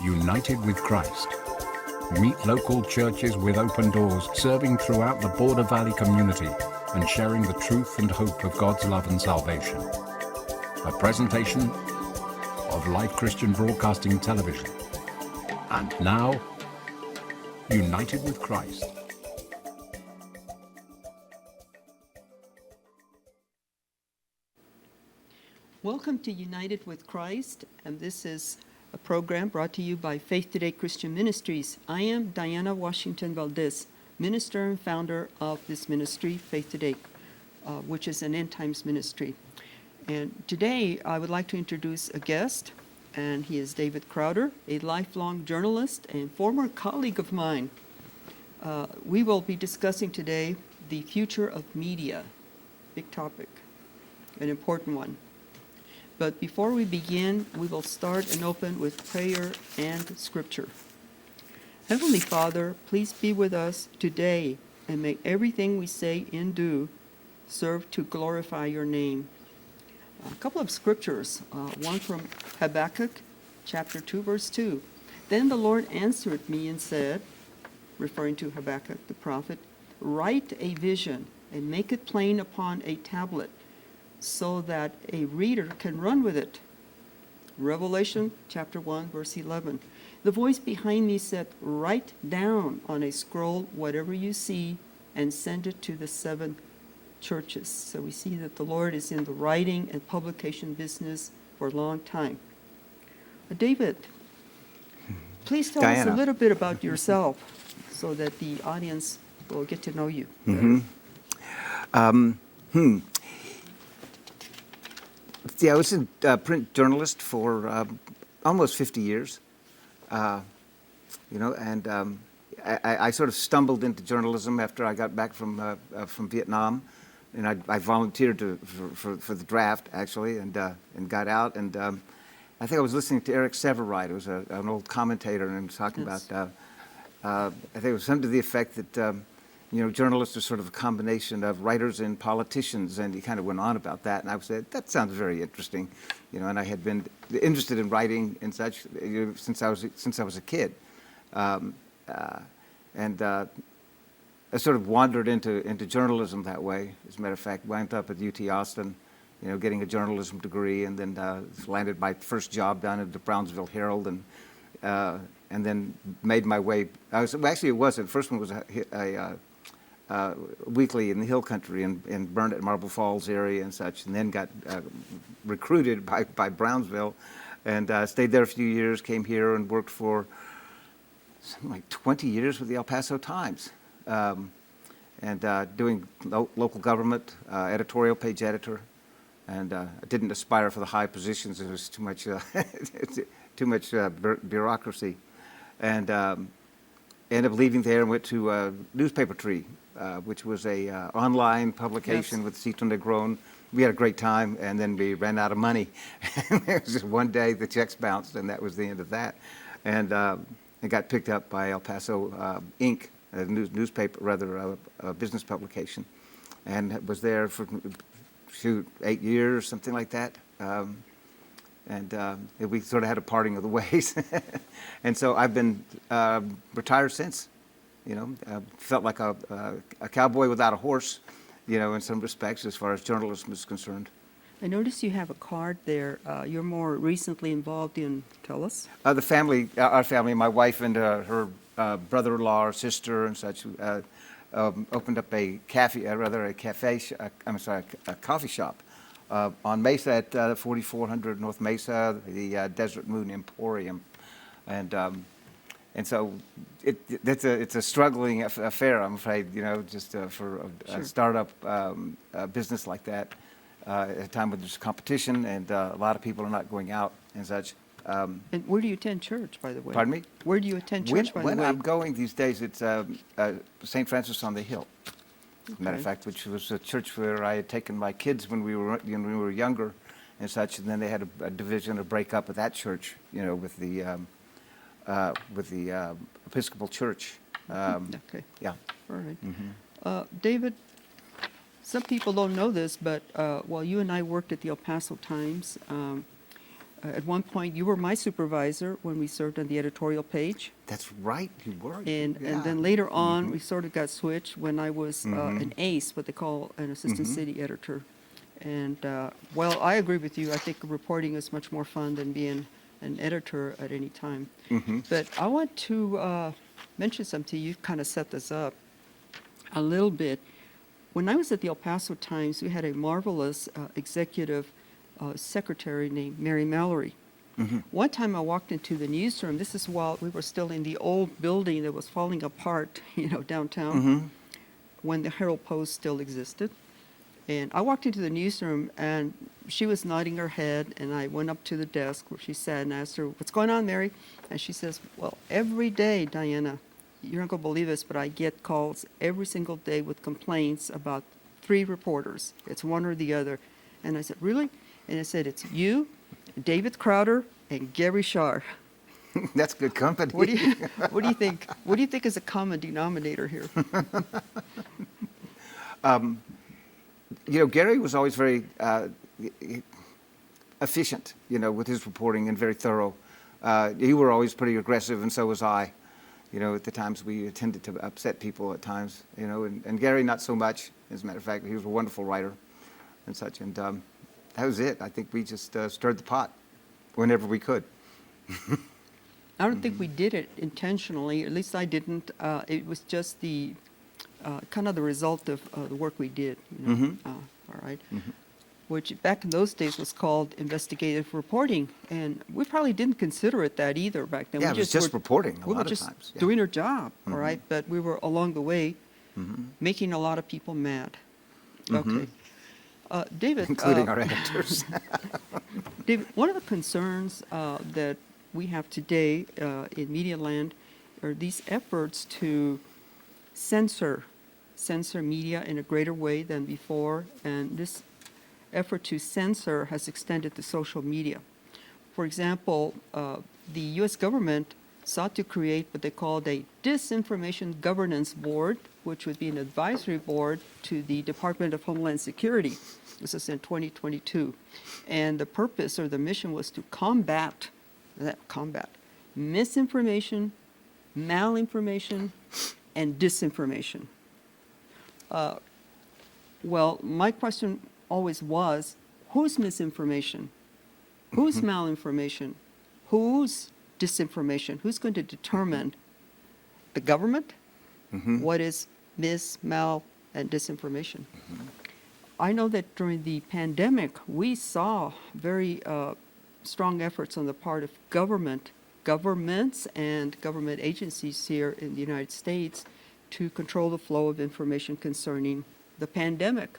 United with Christ. Meet local churches with open doors, serving throughout the Border Valley community and sharing the truth and hope of God's love and salvation. A presentation of Life Christian Broadcasting Television. And now, United with Christ. Welcome to United with Christ, and this is a program brought to you by Faith Today Christian Ministries. I am Diana Washington Valdez, minister and founder of this ministry, Faith Today, which is an end times ministry. And today I would like to introduce a guest, and he is David Crowder, a lifelong journalist and former colleague of mine. We will be discussing today the future of media, big topic, an important one. But before we begin, we will start and open with prayer and scripture. Heavenly Father, please be with us today and make everything we say and do serve to glorify your name. A couple of scriptures, one from Habakkuk, chapter 2, verse 2. Then the Lord answered me and said, referring to Habakkuk the prophet, write a vision and make it plain upon a tablet, so that a reader can run with it. Revelation chapter 1, verse 11. The voice behind me said, write down on a scroll whatever you see and send it to the 7 churches. So we see that the Lord is in the writing and publication business for a long time. David, please tell Diana. us a little bit about yourself so that the audience will get to know you. Yeah, I was a print journalist for almost 50 years, and I sort of stumbled into journalism after I got back from Vietnam, and I volunteered for the draft actually, and got out, and I think I was listening to Eric Severide, who was an old commentator, and he was talking Yes. about I think it was something to the effect that. Journalists are sort of a combination of writers and politicians, and he kind of went on about that, and I said, that sounds very interesting, and I had been interested in writing and such since I was a kid, and I sort of wandered into journalism that way. As a matter of fact, wound up at UT Austin, getting a journalism degree, and then landed my first job down at the Brownsville Herald, and then made my way. It wasn't. First one was a weekly in the Hill Country in Burnett, Marble Falls area and such, and then got recruited by Brownsville, and stayed there a few years, came here and worked for something like 20 years with the El Paso Times, and doing local government, editorial page editor, and I didn't aspire for the high positions. It was too much bureaucracy, and ended up leaving there and went to Newspaper Tree, which was a online publication. Yes. With Cito Negron. We had a great time, and then we ran out of money. It was just one day the checks bounced, and that was the end of that. And it got picked up by El Paso Inc., a newspaper, a business publication, and was there for 8 years, something like that. And we sort of had a parting of the ways. And so I've been retired since. Felt like a cowboy without a horse, in some respects as far as journalism is concerned. I notice you have a card there. You're more recently involved in, tell us. Our family, my wife and her brother-in-law, or sister and such, opened up a coffee shop on Mesa at 4400 North Mesa, the Desert Moon Emporium, and so it's a struggling affair, I'm afraid, just for a startup business like that, at a time when there's competition and a lot of people are not going out and such. And where do you attend church, by the way? Pardon me? Where do you attend church, by the way? When I'm going these days, it's St. Francis on the Hill. Okay. Matter of fact, which was a church where I had taken my kids when we were younger and such, and then they had a division, a breakup of that church, with the Episcopal Church. Okay. Yeah. All right. Mm-hmm. David, some people don't know this, but while you and I worked at the El Paso Times, At one point, you were my supervisor when we served on the editorial page. That's right, you were. And Yeah. then later on, we sort of got switched when I was an ace, what they call an assistant city editor. And, well, I agree with you. I think reporting is much more fun than being an editor at any time. But I want to mention something to you, kind of set this up a little bit. When I was at the El Paso Times, we had a marvelous executive secretary named Mary Mallory. One time I walked into the newsroom. This is while we were still in the old building that was falling apart, downtown, when the Herald Post still existed. And I walked into the newsroom, and she was nodding her head, and I went up to the desk where she sat and asked her, "What's going on, Mary?" And she says, "Well, every day, Diana, you're not going to believe this, but I get calls every single day with complaints about 3 reporters. It's one or the other." And I said, "Really?" And I said, "It's you, David Crowder, and Gary Shar." That's good company. What do you think? What do you think is a common denominator here? Gary was always very efficient, with his reporting and very thorough. You were always pretty aggressive, and so was I. At the times we tended to upset people at times, and Gary not so much. As a matter of fact, he was a wonderful writer and such, and that was it. I think we just stirred the pot whenever we could. I don't think we did it intentionally. At least I didn't. It was just the kind of the result of the work we did. All right. Which back in those days was called investigative reporting, and we probably didn't consider it that either back then. Yeah, we it was just reporting a we lot were of just times. Yeah. doing our job, all right? But we were along the way making a lot of people mad. Okay. David. Including our editors. David, one of the concerns that we have today in media land are these efforts to censor media in a greater way than before, and this effort to censor has extended to social media. For example, the U.S. government sought to create what they called a disinformation governance board, which would be an advisory board to the Department of Homeland Security. This is in 2022. And the purpose or the mission was to combat misinformation, malinformation, and disinformation. Well, my question always was, whose misinformation? Whose malinformation? Whose disinformation? Who's going to determine the government? What is mis, mal, and disinformation? I know that during the pandemic, we saw very strong efforts on the part of governments and government agencies here in the United States to control the flow of information concerning the pandemic.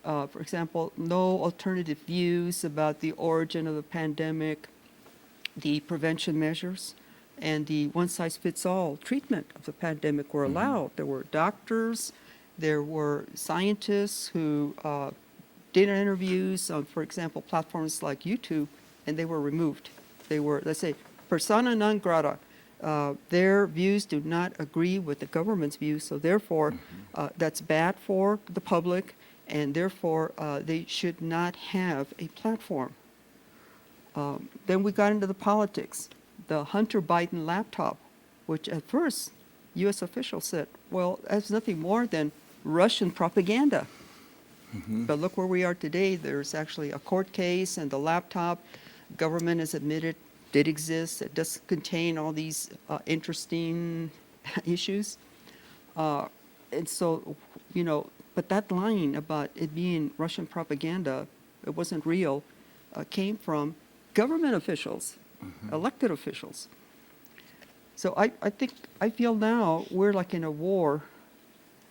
For example, no alternative views about the origin of the pandemic, the prevention measures, and the one-size-fits-all treatment of the pandemic were allowed. There were doctors, there were scientists who did interviews on, for example, platforms like YouTube, and they were removed. They were, let's say, persona non grata. Their views do not agree with the government's views, so therefore that's bad for the public, and therefore they should not have a platform. Then we got into the politics. The Hunter Biden laptop, which at first U.S. officials said, well, that's nothing more than Russian propaganda. But look where we are today. There's actually a court case, and the laptop, government has admitted, did exist. It does contain all these interesting issues. And so, but that line about it being Russian propaganda, it wasn't real, came from government officials, elected officials. So I feel now we're like in a war.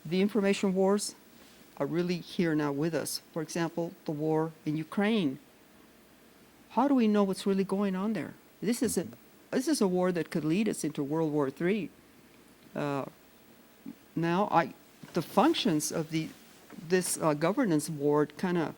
The information wars are really here now with us. For example, the war in Ukraine. How do we know what's really going on there? This is a war that could lead us into World War III. Now, the functions of this governance board kind of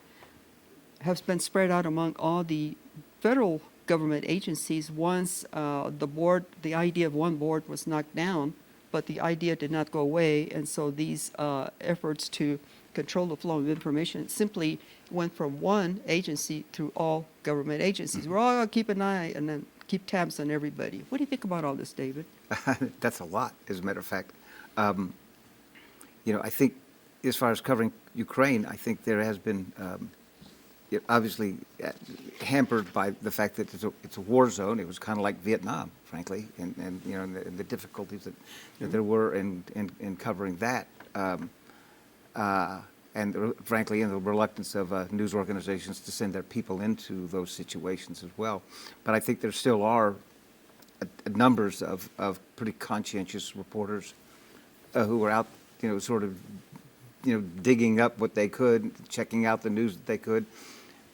have been spread out among all the federal government agencies. Once the idea of one board was knocked down, but the idea did not go away, and so these efforts to control the flow of information simply went from one agency through all government agencies. We're all going to keep an eye and then keep tabs on everybody. What do you think about all this, David? That's a lot, as a matter of fact. I think as far as covering Ukraine, I think there has been obviously hampered by the fact that it's a war zone. It was kind of like Vietnam, frankly, and the difficulties that there were in covering that. Frankly, the reluctance of news organizations to send their people into those situations as well. But I think there still are numbers of pretty conscientious reporters who are out, sort of, digging up what they could, checking out the news that they could.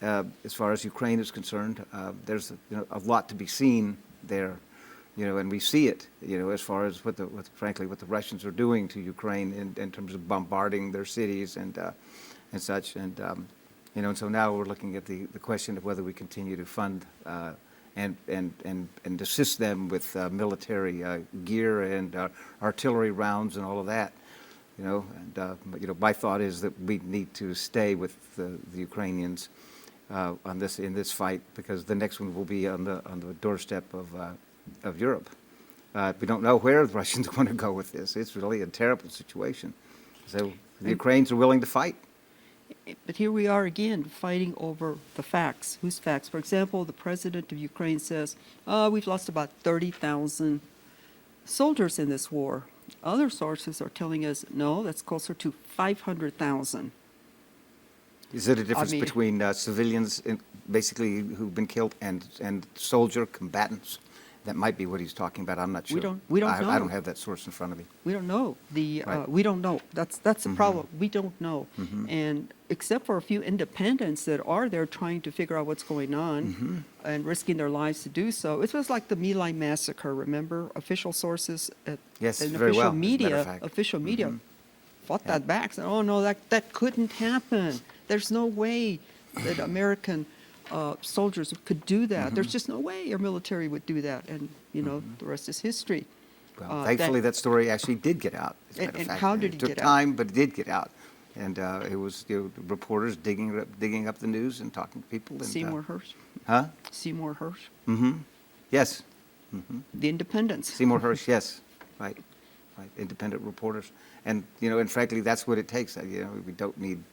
As far as Ukraine is concerned, there's a lot to be seen there. And we see it, as far as what the Russians are doing to Ukraine in terms of bombarding their cities and such. And so now we're looking at the question of whether we continue to fund and assist them with military gear and artillery rounds and all of that. My thought is that we need to stay with the Ukrainians in this fight, because the next one will be on the doorstep of Europe. We don't know where the Russians want to go with this. It's really a terrible situation. So the Ukrainians are willing to fight. But here we are again fighting over the facts. Whose facts? For example, the president of Ukraine says, we've lost about 30,000 soldiers in this war. Other sources are telling us, no, that's closer to 500,000. Is it a difference between civilians, basically, who've been killed and soldier combatants? That might be what he's talking about. I'm not sure. We don't know. I don't have that source in front of me. We don't know. Right. We don't know. That's the problem. We don't know. And except for a few independents that are there trying to figure out what's going on and risking their lives to do so. It was like the My Lai massacre, remember? Official sources and very well, official media fought that back. Said, oh, no, that couldn't happen. There's no way that American soldiers could do that. There's just no way our military would do that. And, the rest is history. Well, thankfully, that story actually did get out. And how did it get out? It took time, but it did get out. And it was reporters digging up the news and talking to people. And, Seymour Hersh? Huh? Seymour Hersh? Yes. The Independents. Seymour Hersh, yes. Right. Independent reporters. And, and frankly, that's what it takes. We don't need,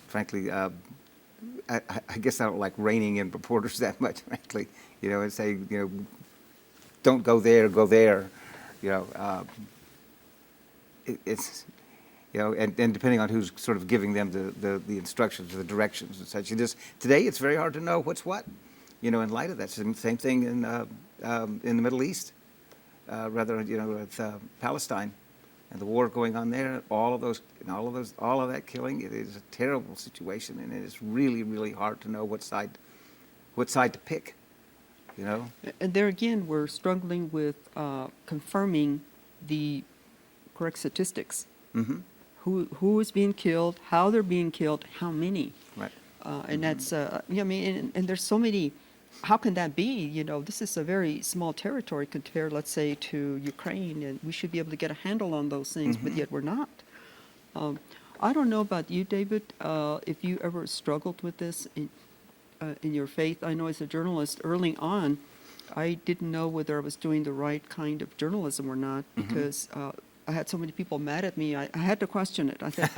frankly, I guess I don't like reining in reporters that much, frankly, and say, don't go there, go there, it's, and depending on who's sort of giving them the instructions, the directions and such. Today it's very hard to know what's what, in light of that. Same thing in the Middle East, with Palestine. And the war going on there, all of that killing, it is a terrible situation, and it is really, really hard to know what side to pick, And there again, we're struggling with confirming the correct statistics. Who is being killed, how they're being killed, how many. Right. And that's, and there's so many. How can that be? This is a very small territory compared, let's say, to Ukraine, and we should be able to get a handle on those things, but yet we're not. I don't know about you, David, if you ever struggled with this in your faith. I know as a journalist, early on, I didn't know whether I was doing the right kind of journalism or not, because I had so many people mad at me. I had to question it. I said,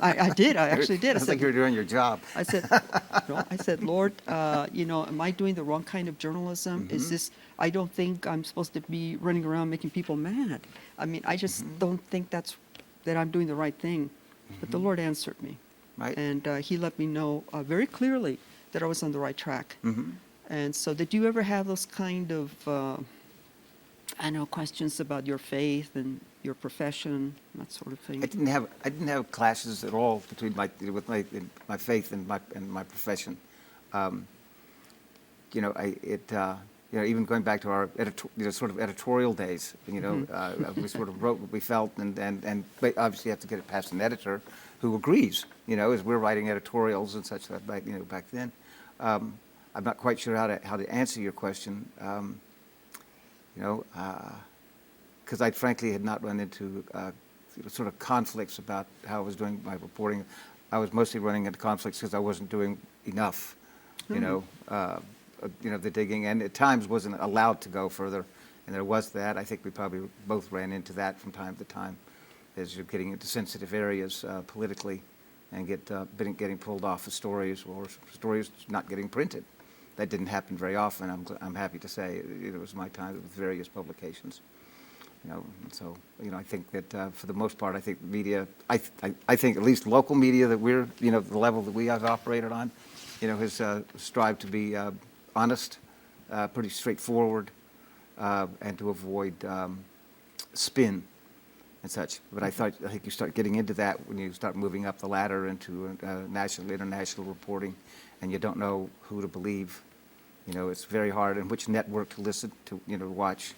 I did. I actually did. I think you're doing your job. I said, Lord, am I doing the wrong kind of journalism? Is this? I don't think I'm supposed to be running around making people mad. I just don't think that I'm doing the right thing. But the Lord answered me, right? And He let me know very clearly that I was on the right track. And so, did you ever have those kind of questions about your faith and your profession, that sort of thing? I didn't have clashes at all between my faith and my profession. Even going back to our sort of editorial days, we sort of wrote what we felt, and obviously you have to get it past an editor who agrees, as we're writing editorials and such that, back then. I'm not quite sure how to answer your question. because I frankly had not run into sort of conflicts about how I was doing my reporting. I was mostly running into conflicts because I wasn't doing enough, the digging, and at times wasn't allowed to go further. And there was that. I think we probably both ran into that from time to time as you're getting into sensitive areas politically and getting pulled off of stories or stories not getting printed. That didn't happen very often. I'm happy to say it was my time with various publications. So I think that for the most part, I think the media, I think at least local media that we're, the level that we have operated on, has strived to be honest, pretty straightforward, and to avoid spin and such. But I think you start getting into that when you start moving up the ladder into national, international reporting, and you don't know who to believe. It's very hard, and which network to listen to, watch.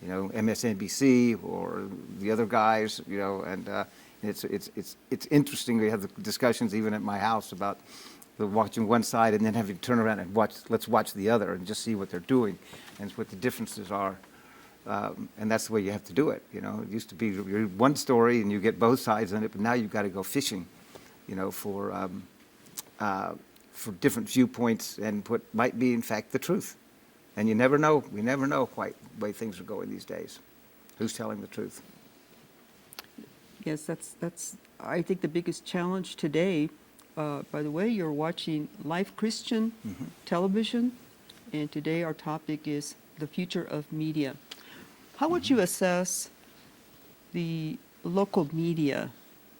MSNBC or the other guys, and it's interesting. We have the discussions even at my house about watching one side and then having to turn around and let's watch the other and just see what they're doing and what the differences are. And that's the way you have to do it. It used to be you read one story and you get both sides on it, but now you've got to go fishing, for different viewpoints and what might be in fact the truth. And you never know. We never know quite the way things are going these days. Who's telling the truth? Yes, that's I think the biggest challenge today. By the way, you're watching Live Christian television, and today our topic is the future of media. How would you assess the local media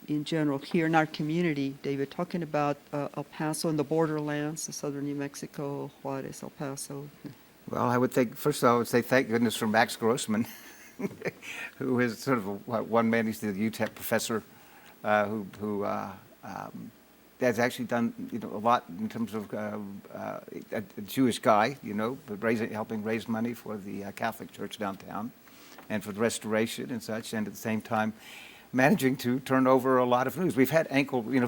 in general here in our community, David, talking about El Paso and the borderlands, the southern New Mexico, Juarez, El Paso? Well, I would think, first of all, I would say thank goodness for Max Grossman, who is sort of one man. He's the UTEP professor who has actually done a lot in terms of a Jewish guy, but helping raise money for the Catholic Church downtown and for the restoration and such, and at the same time managing to turn over a lot of news. We've had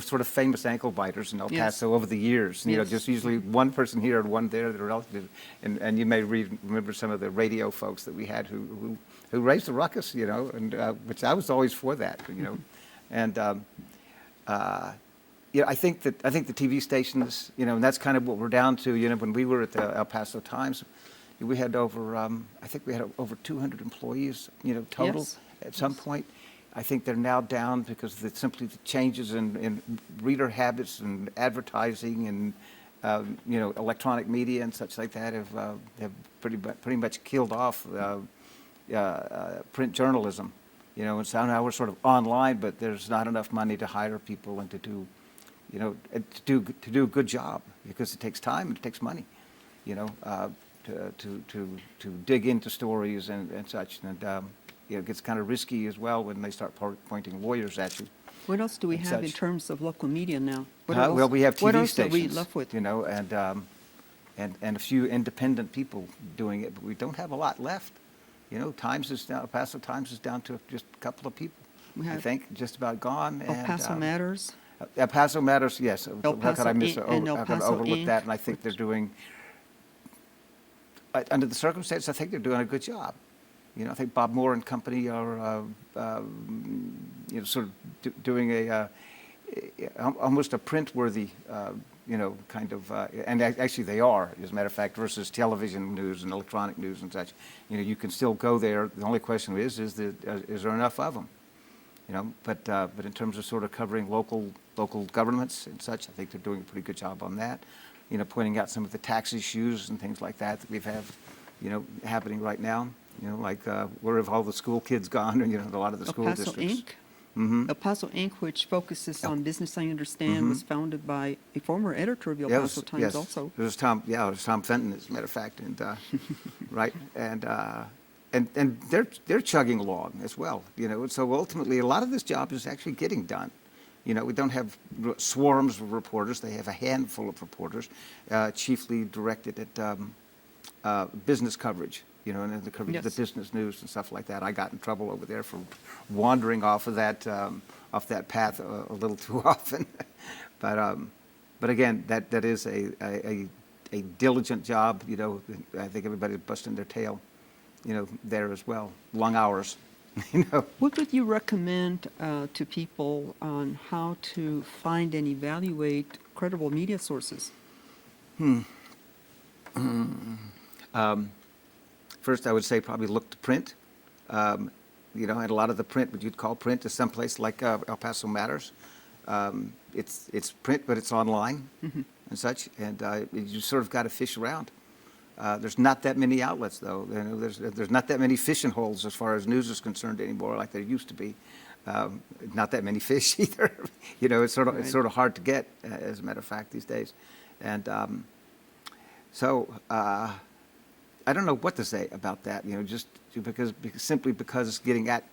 sort of famous ankle biters in El Paso over the years. Just usually one person here and one there that are relative. And you may remember some of the radio folks that we had who raised the ruckus, and which I was always for that, And I think the TV stations, and that's kind of what we're down to. When we were at the El Paso Times, we had over, I think we had over 200 employees, total at some point. I think they're now down because of simply the changes in reader habits and advertising and electronic media and such like that have pretty much killed off print journalism. And so now we're sort of online, but there's not enough money to hire people and to do a good job because it takes time and it takes money, to dig into stories and such. And it gets kind of risky as well when they start pointing lawyers at you. What else do we have in terms of local media now? Well, we have TV what else stations. Are we left with? And a few independent people doing it, but we don't have a lot left. Times is down. El Paso Times is down to just a couple of people. I think just about gone. El Paso Matters. El Paso Matters, yes. El How could I miss Paso and El how could I Paso overlook Inc. that? And I think they're doing, under the circumstances, I think they're doing a good job. I think Bob Moore and company are, sort of doing almost a print-worthy, kind of, and actually they are, as a matter of fact, versus television news and electronic news and such. You can still go there. The only question is there enough of them? But in terms of sort of covering local governments and such, I think they're doing a pretty good job on that. Pointing out some of the tax issues and things like that we have, happening right now. Like where have all the school kids gone? And a lot of the school districts. El Paso Inc. El Paso Inc., which focuses on business, I understand, was founded by a former editor of the El Paso Times also. It was Tom Fenton, as a matter of fact, and right, and they're chugging along as well. So ultimately, a lot of this job is actually getting done. We don't have swarms of reporters. They have a handful of reporters, chiefly directed at business coverage. And the coverage of the business news and stuff like that. I got in trouble over there for wandering off of that path a little too often. But again, that is a diligent job. I think everybody's busting their tail, there as well. Long hours, You know, What would you recommend to people on how to find and evaluate credible media sources? first I would say probably look to print. You know, and a lot of the print, what you'd call print, is someplace like El Paso Matters. It's print, but it's online and such, and you sort of got to fish around. There's not that many outlets, though. You know, there's not that many fishing holes as far as news is concerned anymore, like there used to be. Not that many fish either. You know, it's Right. sort of hard to get, as a matter of fact, these days. And so I don't know what to say about that. You know, just simply because getting at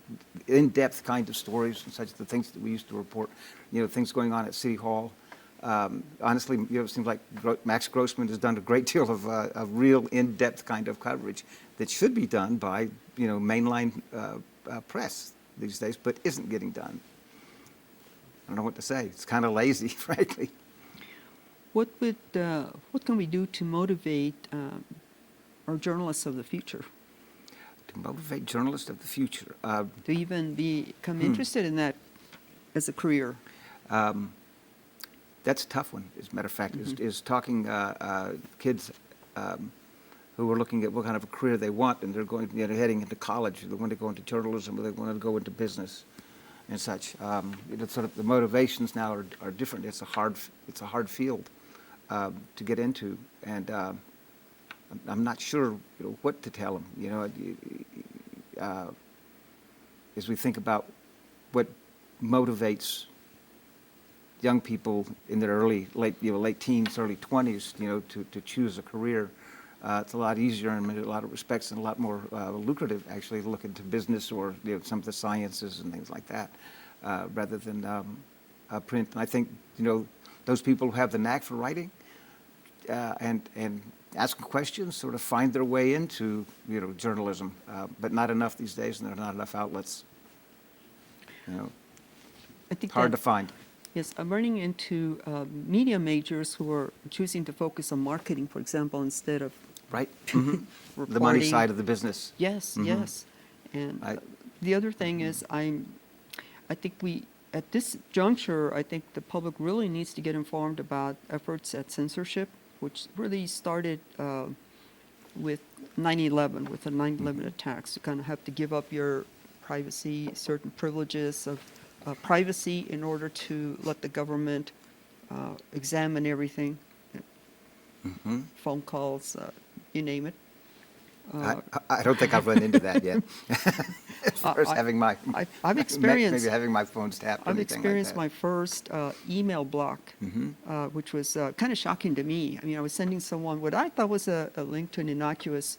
in-depth kind of stories and such, the things that we used to report, you know, things going on at City Hall. Honestly, you know, it seems like Max Grossman has done a great deal of real in-depth kind of coverage that should be done by, you know, mainline press these days, but isn't getting done. I don't know what to say. It's kind of lazy, frankly. What can we do to motivate our journalists of the future To motivate journalists of the future. to even become interested in that as a career? That's a tough one, as a matter of fact, is talking kids who are looking at what kind of a career they want, and they're going, you know, heading into college. They want to go into journalism, or they want to go into business and such. You know, sort of the motivations now are different. It's a hard field to get into, and I'm not sure, you know, what to tell them. You know, as we think about what motivates young people in their late teens, early 20s, you know, to choose a career. It's a lot easier in a lot of respects and a lot more lucrative, actually, to look into business or, you know, some of the sciences and things like that, rather than print. And I think, you know, those people who have the knack for writing and asking questions sort of find their way into, you know, journalism, but not enough these days, and there are not enough outlets. You know, I think hard that- to find. Yes, I'm running into media majors who are choosing to focus on marketing, for example, instead of Right? The money reporting. side of the business. Yes, yes. And the other thing is, I think at this juncture, I think the public really needs to get informed about efforts at censorship, which really started with 9/11, with the 9/11 attacks. You kind of have to give up your privacy, certain privileges of privacy in order to let the government examine everything, phone calls, you name it. I don't think I've run into that yet. As far as having my, I've experienced. maybe having my phone tapped. I've experienced my first email block, which was kind of shocking to me. I mean, I was sending someone what I thought was a link to an innocuous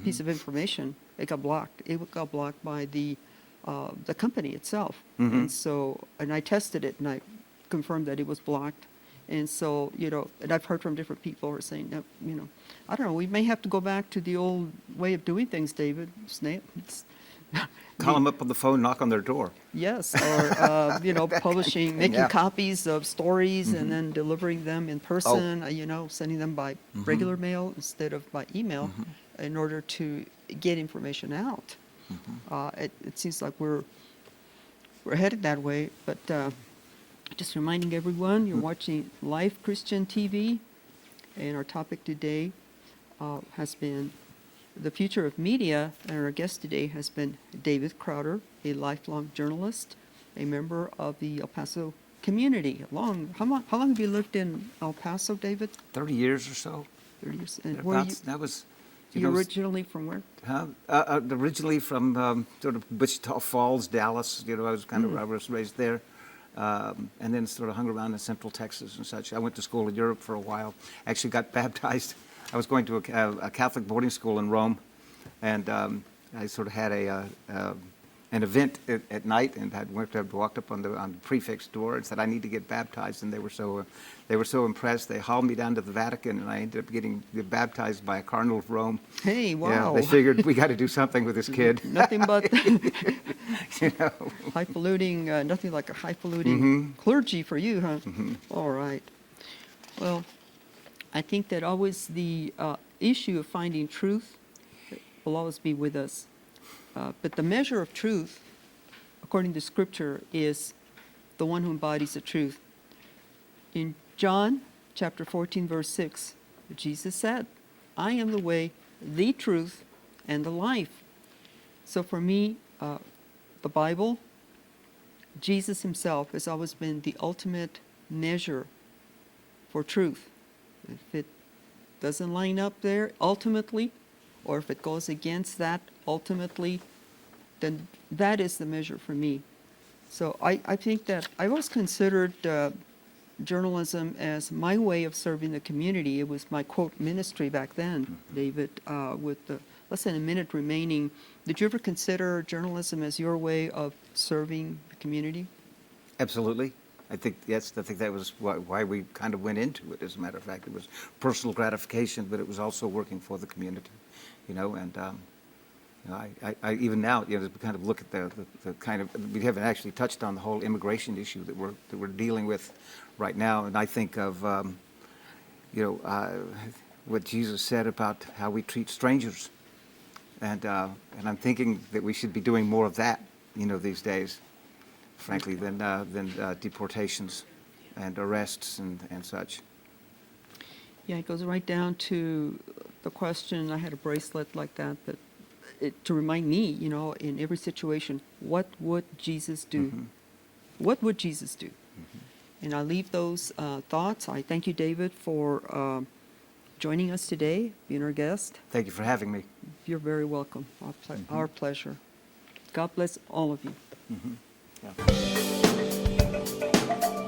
piece of information. It got blocked. It got blocked by the company itself. And so, and I tested it, and I confirmed that it was blocked. And so, you know, and I've heard from different people who are saying, no, you know, I don't know, we may have to go back to the old way of doing things, David. Call them up on the phone, knock on their door. Yes, or, you know, publishing, making Yeah. copies of stories and then delivering them in person, you know, sending them by regular mail instead of by email in order to get information out. It seems like we're headed that way, but just reminding everyone, you're watching Live Christian TV, and our topic today has been the future of media, and our guest today has been David Crowder, a lifelong journalist, a member of the El Paso community. How long have you lived in El Paso, David? 30 years or so. 30 years. And where you, That was, you originally from where? originally from sort of Wichita Falls, Dallas. You know, I was raised there. And then sort of hung around in Central Texas and such. I went to school in Europe for a while. Actually got baptized. I was going to a Catholic boarding school in Rome, and I sort of had an event at night, and had walked up on the prefect's door and said, I need to get baptized. And they were so impressed. They hauled me down to the Vatican, and I ended up getting baptized by a cardinal of Rome. Hey, wow. Yeah, they figured we got to do something with this kid. Nothing but You know. highfalutin, nothing like a highfalutin clergy for you, huh? All right. Well, I think that always the issue of finding truth will always be with us. But the measure of truth, according to Scripture, is the one who embodies the truth. In John chapter 14, verse 6, Jesus said, I am the way, the truth, and the life. So for me, the Bible, Jesus himself has always been the ultimate measure for truth. If it doesn't line up there ultimately, or if it goes against that ultimately, then that is the measure for me. So I think that I always considered journalism as my way of serving the community. It was my, quote, ministry back then, David, with the less than a minute remaining. Did you ever consider journalism as your way of serving the community? Absolutely. I think, yes, I think that was why we kind of went into it, as a matter of fact. It was personal gratification, but it was also working for the community, you know, and you know, I even now, you know, as we kind of look at the kind of, we haven't actually touched on the whole immigration issue that we're dealing with right now, and I think of, you know, what Jesus said about how we treat strangers, and I'm thinking that we should be doing more of that, you know, these days, frankly, than deportations and arrests and such. Yeah, it goes right down to the question. I had a bracelet like that to remind me, you know, in every situation, what would Jesus do? Mm-hmm. What would Jesus do? Mm-hmm. And I leave those thoughts. I thank you, David, for joining us today, being our guest. Thank you for having me. You're very welcome. Our pleasure. God bless all of you. Mm-hmm. Yeah.